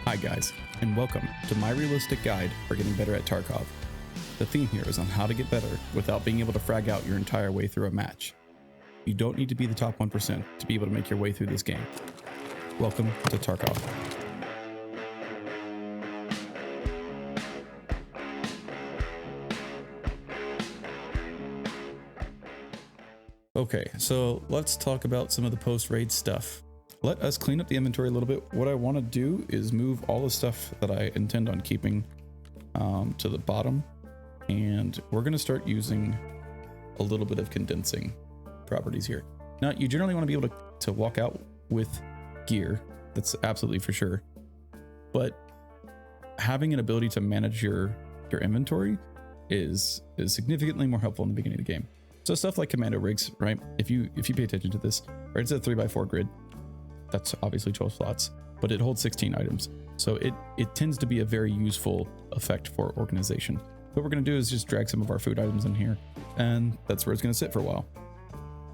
Hi guys, and welcome to my realistic guide for getting better at Tarkov. The theme here is on how to get better without being able to frag out your entire way through a match. You don't need to be the top 1% to be able to make your way through this game. Welcome to Tarkov. Okay, so let's talk about some of the post-raid stuff. Let us clean up the inventory a little bit. What I want to do is move all the stuff that I intend on keeping to the bottom, and we're going to start using a little bit of condensing properties here. Now, you generally want to be able to walk out with gear. That's absolutely for sure. But having an ability to manage your inventory is significantly more helpful in the beginning of the game. So stuff like commando rigs, right? If you pay attention to this, right, it's a 3x4 grid. That's obviously 12 slots, but it holds 16 items. So it tends to be a very useful effect for organization. What we're going to do is just drag some of our food items in here, and that's where it's going to sit for a while.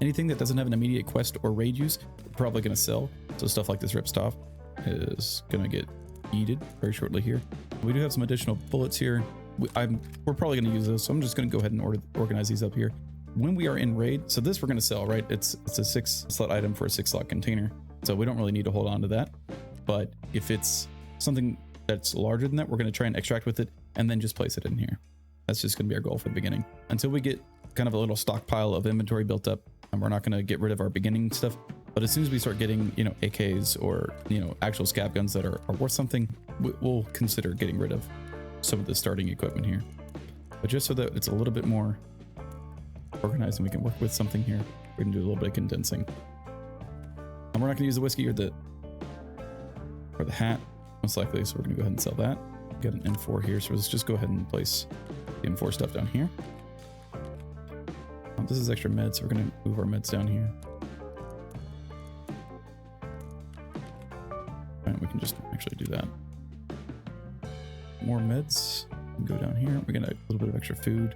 Anything that doesn't have an immediate quest or raid use, we're probably going to sell. So stuff like this ripstop is going to get yeeted very shortly here. We do have some additional bullets here. We're probably going to use those, so I'm just going to go ahead and organize these up here. When we are in raid, so this we're going to sell, right? It's a 6 slot item for a 6 slot container. So we don't really need to hold on to that. But if it's something that's larger than that, we're going to try and extract with it and then just place it in here. That's just going to be our goal for the beginning. Until we get kind of a little stockpile of inventory built up, and we're not going to get rid of our beginning stuff. But as soon as we start getting, AKs or, actual scav guns that are worth something, we'll consider getting rid of some of the starting equipment here. But just so that it's a little bit more organized and we can work with something here, we can do a little bit of condensing. And we're not going to use the whiskey or the hat, most likely, so we're going to go ahead and sell that. Got an M4 here, so let's just go ahead and place the M4 stuff down here. This is extra meds, so we're going to move our meds down here. And we can just actually do that. More meds, we can go down here. We got a little bit of extra food.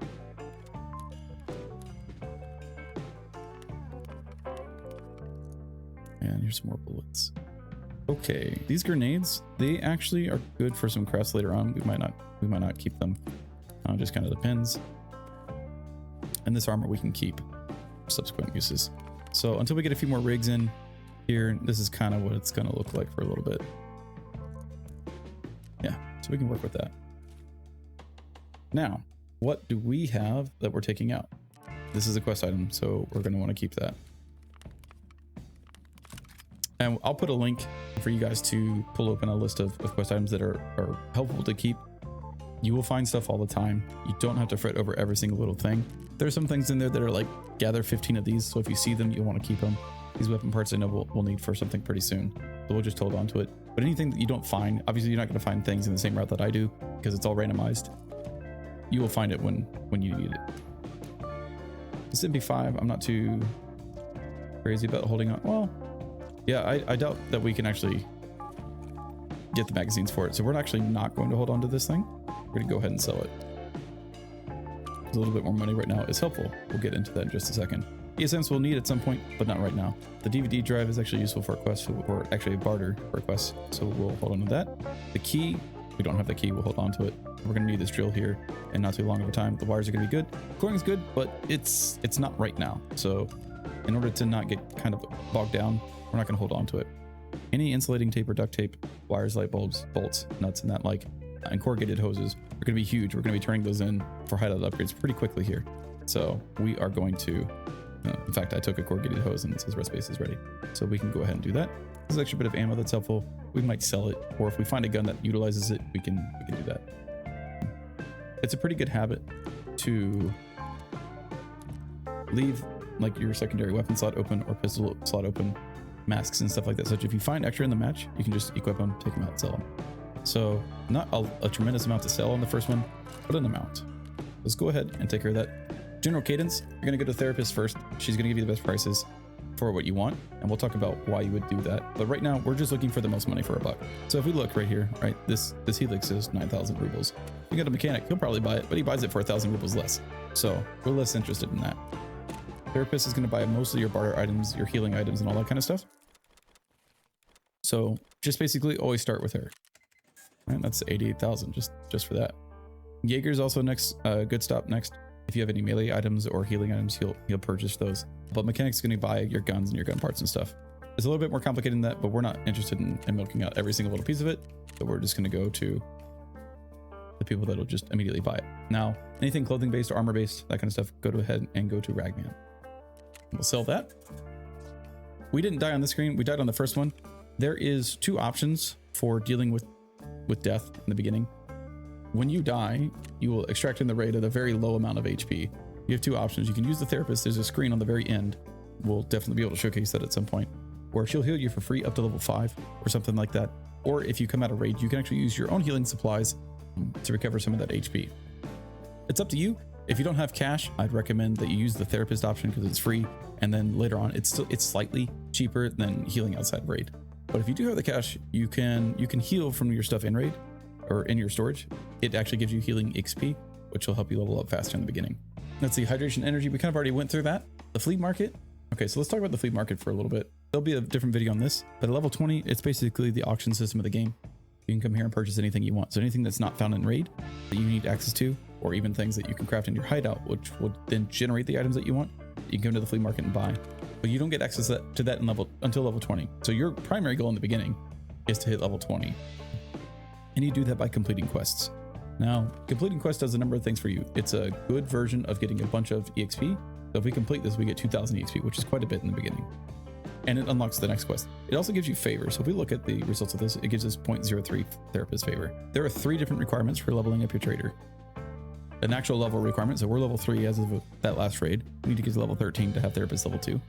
And here's some more bullets. Okay, these grenades, they actually are good for some crafts later on. We might not keep them. Just kind of depends. And this armor we can keep for subsequent uses. So until we get a few more rigs in here, this is kind of what it's going to look like for a little bit. Yeah, so we can work with that. Now, what do we have that we're taking out? This is a quest item, so we're going to want to keep that. And I'll put a link for you guys to pull open a list of quest items that are helpful to keep. You will find stuff all the time. You don't have to fret over every single little thing. There's some things in there that are like, gather 15 of these, so if you see them, you'll want to keep them. These weapon parts I know we'll need for something pretty soon, so we'll just hold on to it. But anything that you don't find, obviously you're not going to find things in the same route that I do, because it's all randomized. You will find it when you need it. This MP5, I'm not too crazy about holding on. Well, yeah, I doubt that we can actually get the magazines for it. So we're actually not going to hold on to this thing. We're going to go ahead and sell it. A little bit more money right now is helpful. We'll get into that in just a second. ESMs we'll need at some point, but not right now. The DVD drive is actually useful for a quest, or actually a barter for a quest. So we'll hold on to that. The key, we don't have the key, we'll hold on to it. We're going to need this drill here and not too long of a time. The wires are going to be good. Coring is good, but it's not right now. So in order to not get kind of bogged down, we're not going to hold on to it. Any insulating tape or duct tape, wires, light bulbs, bolts, nuts, and that like, and corrugated hoses are going to be huge. We're going to be turning those in for hideout upgrades pretty quickly here. So we are going to, in fact, I took a corrugated hose and it says rest base is ready. So we can go ahead and do that. This is an extra bit of ammo that's helpful. We might sell it, or if we find a gun that utilizes it, we can do that. It's a pretty good habit to leave like your secondary weapon slot open or pistol slot open, masks and stuff like that. So if you find extra in the match, you can just equip them, take them out, sell them. So not a tremendous amount to sell on the first one, but an amount. Let's go ahead and take care of that. General cadence, you're going to go to the therapist first. She's going to give you the best prices for what you want, and we'll talk about why you would do that. But right now, we're just looking for the most money for a buck. So if we look right here, right, this Helix is 9,000 rubles. You got a mechanic, he'll probably buy it, but he buys it for 1,000 rubles less. So we're less interested in that. Therapist is going to buy most of your barter items, your healing items, and all that kind of stuff. So just basically always start with her. Right, that's 88,000 just for that. Jaeger's also next, good stop next. If you have any melee items or healing items, he'll purchase those. But Mechanic's going to buy your guns and your gun parts and stuff. It's a little bit more complicated than that, but we're not interested in milking out every single little piece of it. So we're just going to go to the people that'll just immediately buy it. Now, anything clothing based or armor based, that kind of stuff, go ahead and go to Ragman. We'll sell that. We didn't die on this screen. We died on the first one. There is two options for dealing with death in the beginning. When you die, you will extract in the raid at a very low amount of HP. You have two options. You can use the therapist. There's a screen on the very end. We'll definitely be able to showcase that at some point, where she'll heal you for free up to level 5 or something like that. Or if you come out of raid, you can actually use your own healing supplies to recover some of that HP. It's up to you. If you don't have cash, I'd recommend that you use the therapist option because it's free. And then later on, it's slightly cheaper than healing outside of raid. But if you do have the cash, you can heal from your stuff in raid or in your storage. It actually gives you healing XP, which will help you level up faster in the beginning. Let's see, hydration energy. We kind of already went through that. The Flea Market. Okay, so let's talk about the Flea Market for a little bit. There'll be a different video on this, but at level 20, it's basically the auction system of the game. You can come here and purchase anything you want. So anything that's not found in raid that you need access to, or even things that you can craft in your hideout, which would then generate the items that you want, you can come to the Flea Market and buy. But you don't get access to that until level 20. So your primary goal in the beginning is to hit level 20. And you do that by completing quests. Now, completing quests does a number of things for you. It's a good version of getting a bunch of EXP. So if we complete this, we get 2,000 EXP, which is quite a bit in the beginning. And it unlocks the next quest. It also gives you favor. So if we look at the results of this, it gives us 0.03 therapist favor. There are 3 different requirements for leveling up your trader. An actual level requirement. So we're level 3 as of that last raid. We need to get to level 13 to have therapist level 2.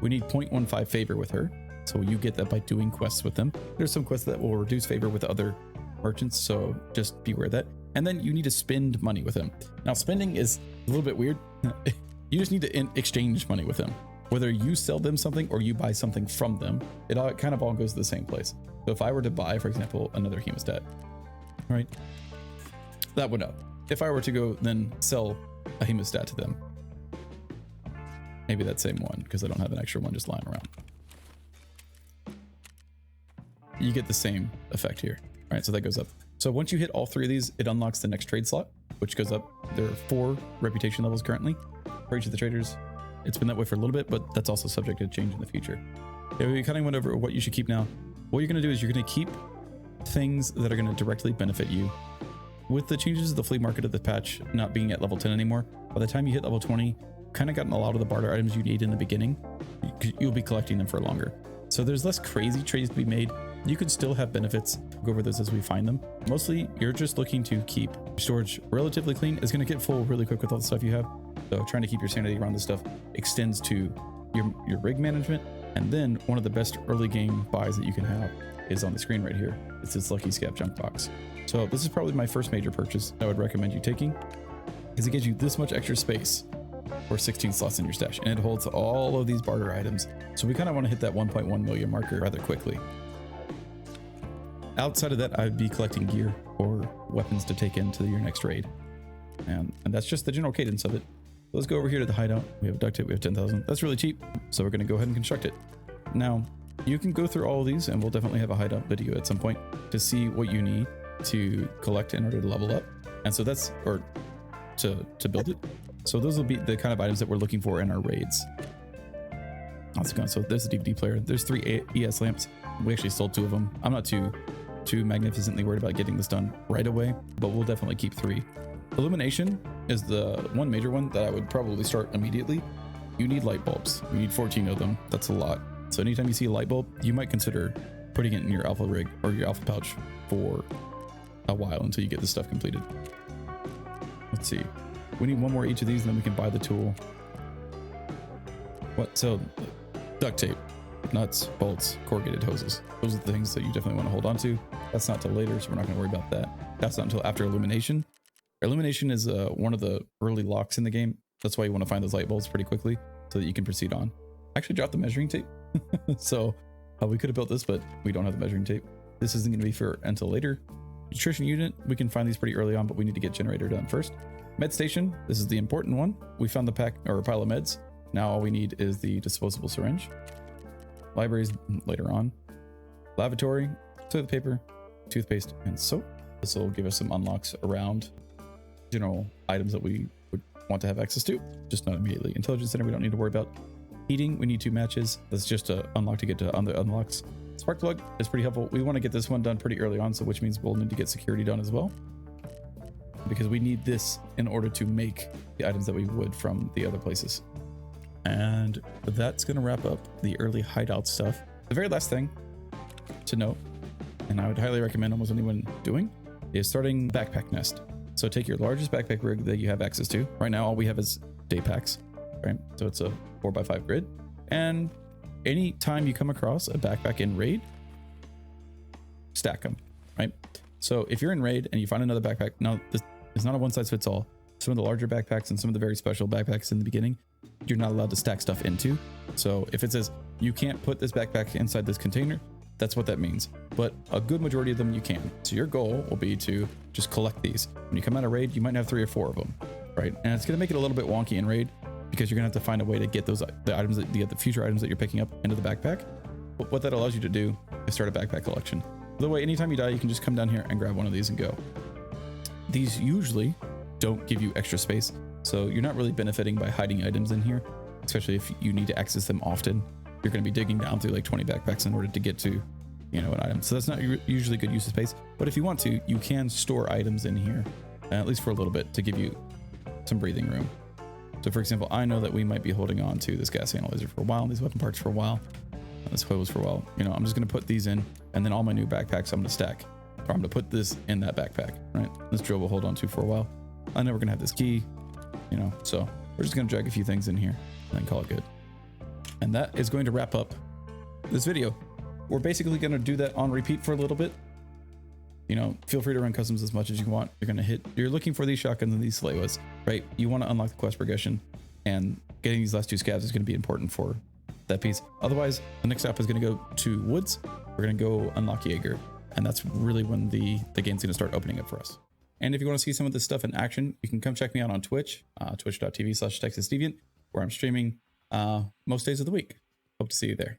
We need 0.15 favor with her. So you get that by doing quests with them. There's some quests that will reduce favor with other merchants. So just be aware of that. And then you need to spend money with them. Now spending is a little bit weird. You just need to exchange money with them. Whether you sell them something or you buy something from them, it kind of all goes to the same place. So if I were to buy, for example, another hemostat, right? That would up. If I were to go then sell a hemostat to them, maybe that same one, because I don't have an extra one just lying around. You get the same effect here. All right, so that goes up. So once you hit all 3 of these, it unlocks the next trade slot, which goes up. There are 4 reputation levels currently for each of the traders. It's been that way for a little bit, but that's also subject to change in the future. Yeah, we kind of went over what you should keep now. What you're going to do is you're going to keep things that are going to directly benefit you. With the changes of the Flea Market of the patch not being at level 10 anymore, by the time you hit level 20, kind of gotten a lot of the barter items you need in the beginning. You'll be collecting them for longer. So there's less crazy trades to be made. You can still have benefits. We'll go over those as we find them. Mostly, you're just looking to keep your storage relatively clean. It's going to get full really quick with all the stuff you have. So trying to keep your sanity around this stuff extends to your rig management. And then one of the best early game buys that you can have is on the screen right here. It's this Lucky Scav Junkbox. So this is probably my first major purchase I would recommend you taking, because it gives you this much extra space for 16 slots in your stash, and it holds all of these barter items. So we kind of want to hit that 1.1 million marker rather quickly. Outside of that, I'd be collecting gear or weapons to take into your next raid. And that's just the general cadence of it. Let's go over here to the hideout. We have a duct tape, we have 10,000. That's really cheap. So we're going to go ahead and construct it. Now, you can go through all of these, and we'll definitely have a hideout video at some point to see what you need to collect in order to level up. And so that's, or to build it. So those will be the kind of items that we're looking for in our raids. Let's go. So there's a DVD player. There's 3 ES lamps. We actually sold 2 of them. I'm not too magnificently worried about getting this done right away, but we'll definitely keep 3. Illumination is the one major one that I would probably start immediately. You need light bulbs. You need 14 of them. That's a lot. So anytime you see a light bulb, you might consider putting it in your alpha rig or your alpha pouch for a while until you get this stuff completed. Let's see. We need 1 more each of these, and then we can buy the tool. What? So duct tape, nuts, bolts, corrugated hoses. Those are the things that you definitely want to hold on to. That's not till later, so we're not going to worry about that. That's not until after illumination. Illumination is one of the early locks in the game. That's why you want to find those light bulbs pretty quickly so that you can proceed on. I actually dropped the measuring tape. So we could have built this, but we don't have the measuring tape. This isn't going to be for until later. Nutrition unit, we can find these pretty early on, but we need to get generator done first. Med station, this is the important one. We found the pack or a pile of meds. Now all we need is the disposable syringe. Libraries later on. Lavatory, toilet paper, toothpaste, and soap. This will give us some unlocks around general items that we would want to have access to, just not immediately. Intelligence Center, we don't need to worry about. Heating, we need 2 matches. That's just a unlock to get to other unlocks. Spark plug is pretty helpful. We want to get this one done pretty early on, so which means we'll need to get security done as well, because we need this in order to make the items that we would from the other places. And that's going to wrap up the early hideout stuff. The very last thing to note, and I would highly recommend almost anyone doing, is starting backpack nest. So take your largest backpack rig that you have access to. Right now, all we have is day packs, right? So it's a 4x5 grid. And anytime you come across a backpack in raid, stack them, right? So if you're in raid and you find another backpack, now this is not a one size fits all. Some of the larger backpacks and some of the very special backpacks in the beginning, you're not allowed to stack stuff into. So if it says you can't put this backpack inside this container, that's what that means. But a good majority of them you can. So your goal will be to just collect these. When you come out of raid, you might have 3 or 4 of them, right? And it's going to make it a little bit wonky in raid because you're going to have to find a way to get the items that the future items that you're picking up into the backpack. But what that allows you to do is start a backpack collection. By the way, anytime you die, you can just come down here and grab one of these and go. These usually don't give you extra space, so you're not really benefiting by hiding items in here, especially if you need to access them often. You're going to be digging down through like 20 backpacks in order to get to, you know, an item. So that's not usually good use of space, but if you want to, you can store items in here, at least for a little bit, to give you some breathing room. So for example, I know that we might be holding on to this gas analyzer for a while, these weapon parts for a while, this hose for a while. You know, I'm just going to put these in, and then all my new backpacks I'm going to stack, or I'm going to put this in that backpack, right? This drill will hold on to for a while. I know we're going to have this key, you know, so we're just going to drag a few things in here and then call it good. And that is going to wrap up this video. We're basically going to do that on repeat for a little bit. You know, feel free to run customs as much as you want. You're looking for these shotguns and these Slaywas, right? You want to unlock the quest progression, and getting these last 2 scavs is going to be important for that piece. Otherwise, the next step is going to go to woods. We're going to go unlock Jaeger, and that's really when the game's going to start opening up for us. And if you want to see some of this stuff in action, you can come check me out on Twitch, twitch.tv/TexasDeviant, where I'm streaming most days of the week. Hope to see you there.